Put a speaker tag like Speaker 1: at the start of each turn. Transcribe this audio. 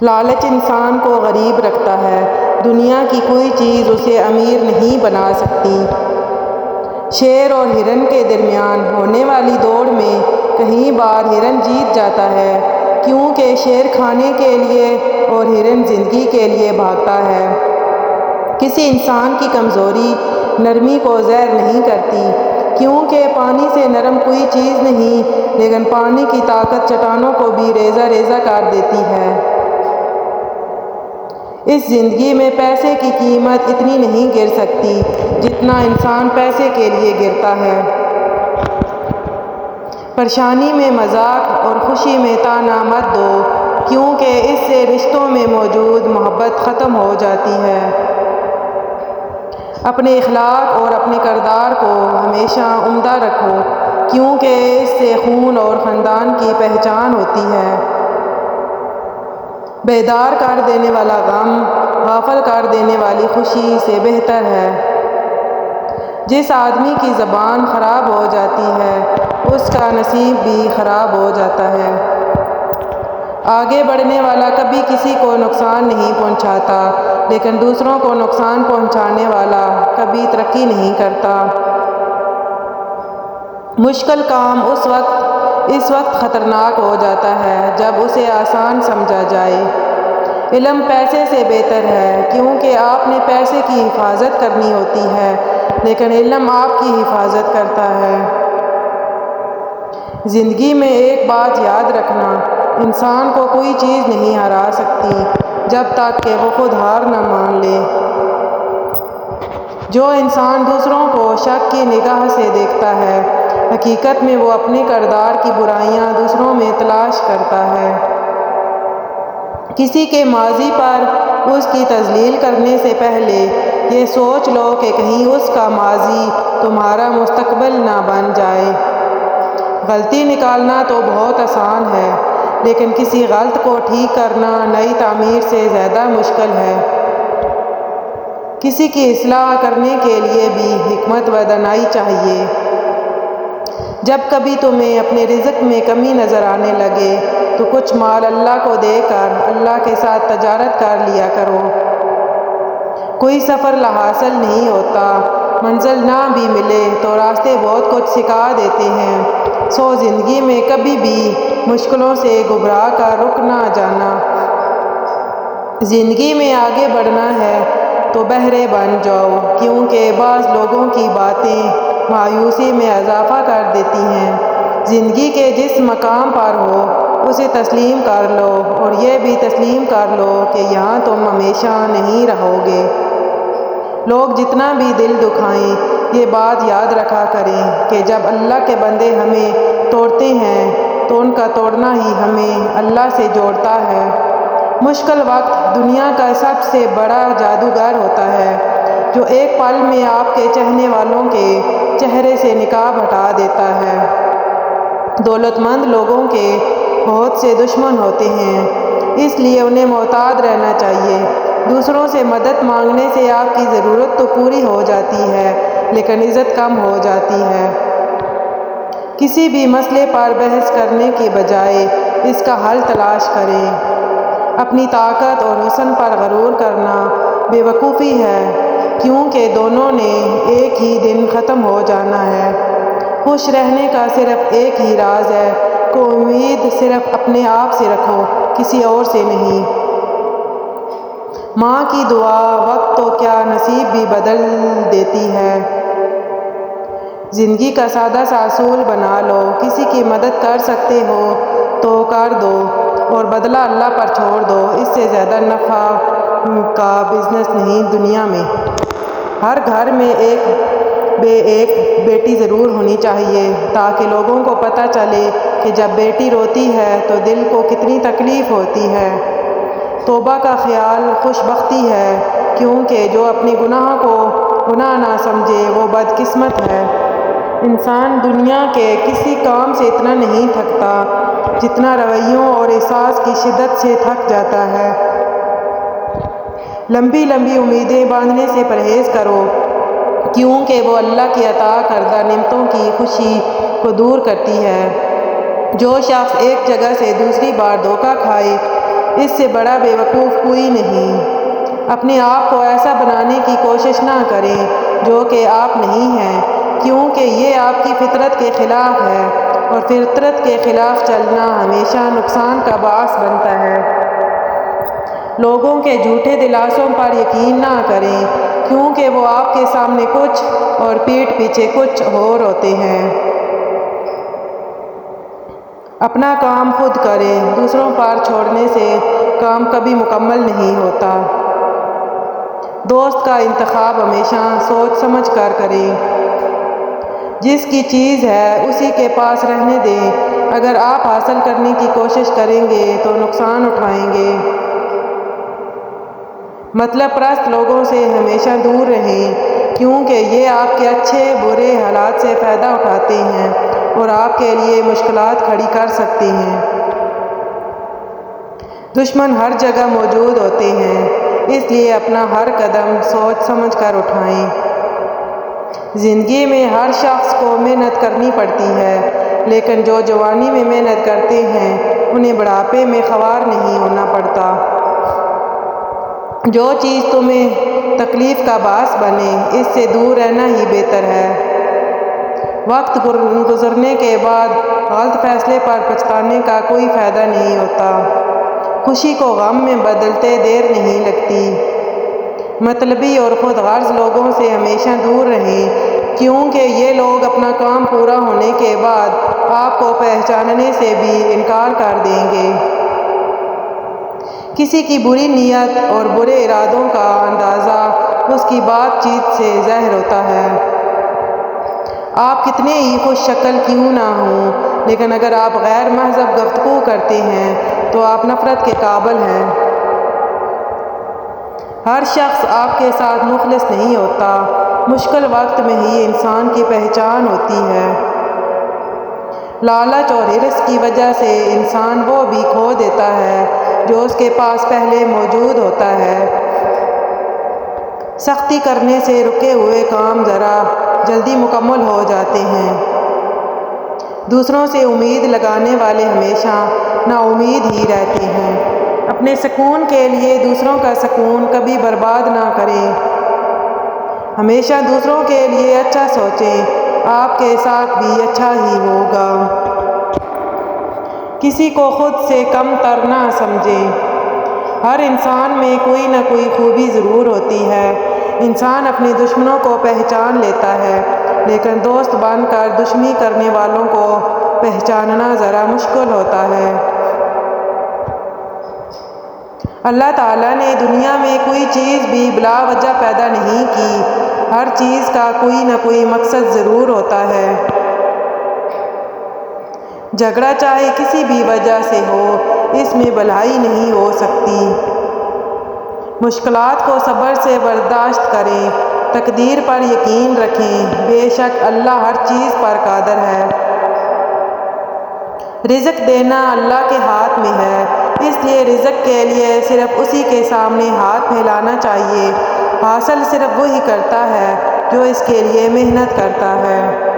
Speaker 1: لالچ انسان کو غریب رکھتا ہے، دنیا کی کوئی چیز اسے امیر نہیں بنا سکتی۔ شیر اور ہرن کے درمیان ہونے والی دوڑ میں کئی بار ہرن جیت جاتا ہے، کیونکہ شیر کھانے کے لیے اور ہرن زندگی کے لیے بھاگتا ہے۔ کسی انسان کی کمزوری نرمی کو زیر نہیں کرتی، کیونکہ پانی سے نرم کوئی چیز نہیں، لیکن پانی کی طاقت چٹانوں کو بھی ریزہ ریزہ کر دیتی ہے۔ اس زندگی میں پیسے کی قیمت اتنی نہیں گر سکتی جتنا انسان پیسے کے لیے گرتا ہے۔ پریشانی میں مذاق اور خوشی میں طعنہ مت دو، کیونکہ اس سے رشتوں میں موجود محبت ختم ہو جاتی ہے۔ اپنے اخلاق اور اپنے کردار کو ہمیشہ عمدہ رکھو، کیونکہ اس سے خون اور خاندان کی پہچان ہوتی ہے۔ بیدار کر دینے والا غم غافل کر دینے والی خوشی سے بہتر ہے۔ جس آدمی کی زبان خراب ہو جاتی ہے، اس کا نصیب بھی خراب ہو جاتا ہے۔ آگے بڑھنے والا کبھی کسی کو نقصان نہیں پہنچاتا، لیکن دوسروں کو نقصان پہنچانے والا کبھی ترقی نہیں کرتا۔ مشکل کام اس وقت خطرناک ہو جاتا ہے جب اسے آسان سمجھا جائے۔ علم پیسے سے بہتر ہے، کیونکہ آپ نے پیسے کی حفاظت کرنی ہوتی ہے، لیکن علم آپ کی حفاظت کرتا ہے۔ زندگی میں ایک بات یاد رکھنا، انسان کو کوئی چیز نہیں ہرا سکتی جب تک کہ وہ خود ہار نہ مان لے۔ جو انسان دوسروں کو شک کی نگاہ سے دیکھتا ہے، حقیقت میں وہ اپنے کردار کی برائیاں دوسروں میں تلاش کرتا ہے۔ کسی کے ماضی پر اس کی تذلیل کرنے سے پہلے یہ سوچ لو کہ کہیں اس کا ماضی تمہارا مستقبل نہ بن جائے۔ غلطی نکالنا تو بہت آسان ہے، لیکن کسی غلط کو ٹھیک کرنا نئی تعمیر سے زیادہ مشکل ہے۔ کسی کی اصلاح کرنے کے لیے بھی حکمت و دانائی چاہیے۔ جب کبھی تمہیں اپنے رزق میں کمی نظر آنے لگے تو کچھ مال اللہ کو دے کر اللہ کے ساتھ تجارت کر لیا کرو۔ کوئی سفر حاصل نہیں ہوتا، منزل نہ بھی ملے تو راستے بہت کچھ سکھا دیتے ہیں۔ سو زندگی میں کبھی بھی مشکلوں سے گھبرا کر رک نہ جانا۔ زندگی میں آگے بڑھنا ہے تو بہرے بن جاؤ، کیونکہ بعض لوگوں کی باتیں مایوسی میں اضافہ کر دیتی ہیں۔ زندگی کے جس مقام پر ہو اسے تسلیم کر لو، اور یہ بھی تسلیم کر لو کہ یہاں تم ہمیشہ نہیں رہو گے۔ لوگ جتنا بھی دل دکھائیں، یہ بات یاد رکھا کریں کہ جب اللہ کے بندے ہمیں توڑتے ہیں تو ان کا توڑنا ہی ہمیں اللہ سے جوڑتا ہے۔ مشکل وقت دنیا کا سب سے بڑا جادوگر ہوتا ہے، جو ایک پل میں آپ کے چاہنے والوں کے چہرے سے نقاب ہٹا دیتا ہے۔ دولت مند لوگوں کے بہت سے دشمن ہوتے ہیں، اس لیے انہیں محتاط رہنا چاہیے۔ دوسروں سے مدد مانگنے سے آپ کی ضرورت تو پوری ہو جاتی ہے، لیکن عزت کم ہو جاتی ہے۔ کسی بھی مسئلے پر بحث کرنے کے بجائے اس کا حل تلاش کریں۔ اپنی طاقت اور حسن پر غرور کرنا بے وقوفی ہے، کیونکہ دونوں نے ایک ہی دن ختم ہو جانا ہے۔ خوش رہنے کا صرف ایک ہی راز ہے کہ امید صرف اپنے آپ سے رکھو، کسی اور سے نہیں۔ ماں کی دعا وقت تو کیا نصیب بھی بدل دیتی ہے۔ زندگی کا سادہ سا اصول بنا لو، کسی کی مدد کر سکتے ہو تو کر دو اور بدلہ اللہ پر چھوڑ دو۔ اس سے زیادہ نفع کا بزنس نہیں دنیا میں۔ ہر گھر میں ایک بیٹی ضرور ہونی چاہیے، تاکہ لوگوں کو پتہ چلے کہ جب بیٹی روتی ہے تو دل کو کتنی تکلیف ہوتی ہے۔ توبہ کا خیال خوش بختی ہے، کیونکہ جو اپنے گناہ کو گناہ نہ سمجھے وہ بدقسمت ہے۔ انسان دنیا کے کسی کام سے اتنا نہیں تھکتا جتنا رویوں اور احساس کی شدت سے تھک جاتا ہے۔ لمبی لمبی امیدیں باندھنے سے پرہیز کرو، کیونکہ وہ اللہ کی عطا کردہ نعمتوں کی خوشی کو دور کرتی ہے۔ جو شخص ایک جگہ سے دوسری بار دھوکہ کھائے اس سے بڑا بیوقوف کوئی نہیں۔ اپنے آپ کو ایسا بنانے کی کوشش نہ کریں جو کہ آپ نہیں ہیں، کیونکہ یہ آپ کی فطرت کے خلاف ہے، اور فطرت کے خلاف چلنا ہمیشہ نقصان کا باعث بنتا ہے۔ لوگوں کے جھوٹے دلاسوں پر یقین نہ کریں، کیونکہ وہ آپ کے سامنے کچھ اور پیٹھ پیچھے کچھ اور ہوتے ہیں۔ اپنا کام خود کریں، دوسروں پر چھوڑنے سے کام کبھی مکمل نہیں ہوتا۔ دوست کا انتخاب ہمیشہ سوچ سمجھ کر کریں۔ جس کی چیز ہے اسی کے پاس رہنے دیں۔ اگر آپ حاصل کرنے کی کوشش کریں گے تو نقصان اٹھائیں گے۔ مطلب پرست لوگوں سے ہمیشہ دور رہیں، کیونکہ یہ آپ کے اچھے برے حالات سے فائدہ اٹھاتے ہیں اور آپ کے لیے مشکلات کھڑی کر سکتے ہیں۔ دشمن ہر جگہ موجود ہوتے ہیں، اس لیے اپنا ہر قدم سوچ سمجھ کر اٹھائیں۔ زندگی میں ہر شخص کو محنت کرنی پڑتی ہے، لیکن جو جوانی میں محنت کرتے ہیں انہیں بڑھاپے میں خوار نہیں ہونا پڑتا۔ جو چیز تمہیں تکلیف کا باعث بنے اس سے دور رہنا ہی بہتر ہے۔ وقت گزرنے کے بعد غلط فیصلے پر پچھتانے کا کوئی فائدہ نہیں ہوتا۔ خوشی کو غم میں بدلتے دیر نہیں لگتی۔ مطلبی اور خود غرض لوگوں سے ہمیشہ دور رہیں، کیونکہ یہ لوگ اپنا کام پورا ہونے کے بعد آپ کو پہچاننے سے بھی انکار کر دیں گے۔ کسی کی بری نیت اور برے ارادوں کا اندازہ اس کی بات چیت سے ظاہر ہوتا ہے۔ آپ کتنے ہی خوش شکل کیوں نہ ہوں، لیکن اگر آپ غیر مہذب گفتگو کرتے ہیں تو آپ نفرت کے قابل ہیں۔ ہر شخص آپ کے ساتھ مخلص نہیں ہوتا۔ مشکل وقت میں ہی انسان کی پہچان ہوتی ہے۔ لالچ اور حرص کی وجہ سے انسان وہ بھی کھو دیتا ہے جو اس کے پاس پہلے موجود ہوتا ہے۔ سختی کرنے سے رکے ہوئے کام ذرا جلدی مکمل ہو جاتے ہیں۔ دوسروں سے امید لگانے والے ہمیشہ نا امید ہی رہتے ہیں۔ اپنے سکون کے لیے دوسروں کا سکون کبھی برباد نہ کریں۔ ہمیشہ دوسروں کے لیے اچھا سوچیں، آپ کے ساتھ بھی اچھا ہی ہوگا۔ کسی کو خود سے کم تر نہ سمجھیں۔ ہر انسان میں کوئی نہ کوئی خوبی ضرور ہوتی ہے۔ انسان اپنے دشمنوں کو پہچان لیتا ہے، لیکن دوست بن کر دشمنی کرنے والوں کو پہچاننا ذرا مشکل ہوتا ہے۔ اللہ تعالیٰ نے دنیا میں کوئی چیز بھی بلا وجہ پیدا نہیں کی۔ ہر چیز کا کوئی نہ کوئی مقصد ضرور ہوتا ہے۔ جھگڑا چاہے کسی بھی وجہ سے ہو، اس میں بھلائی نہیں ہو سکتی۔ مشکلات کو صبر سے برداشت کریں، تقدیر پر یقین رکھیں، بے شک اللہ ہر چیز پر قادر ہے۔ رزق دینا اللہ کے ہاتھ میں ہے، اس لیے رزق کے لیے صرف اسی کے سامنے ہاتھ پھیلانا چاہیے۔ حاصل صرف وہی کرتا ہے جو اس کے لیے محنت کرتا ہے۔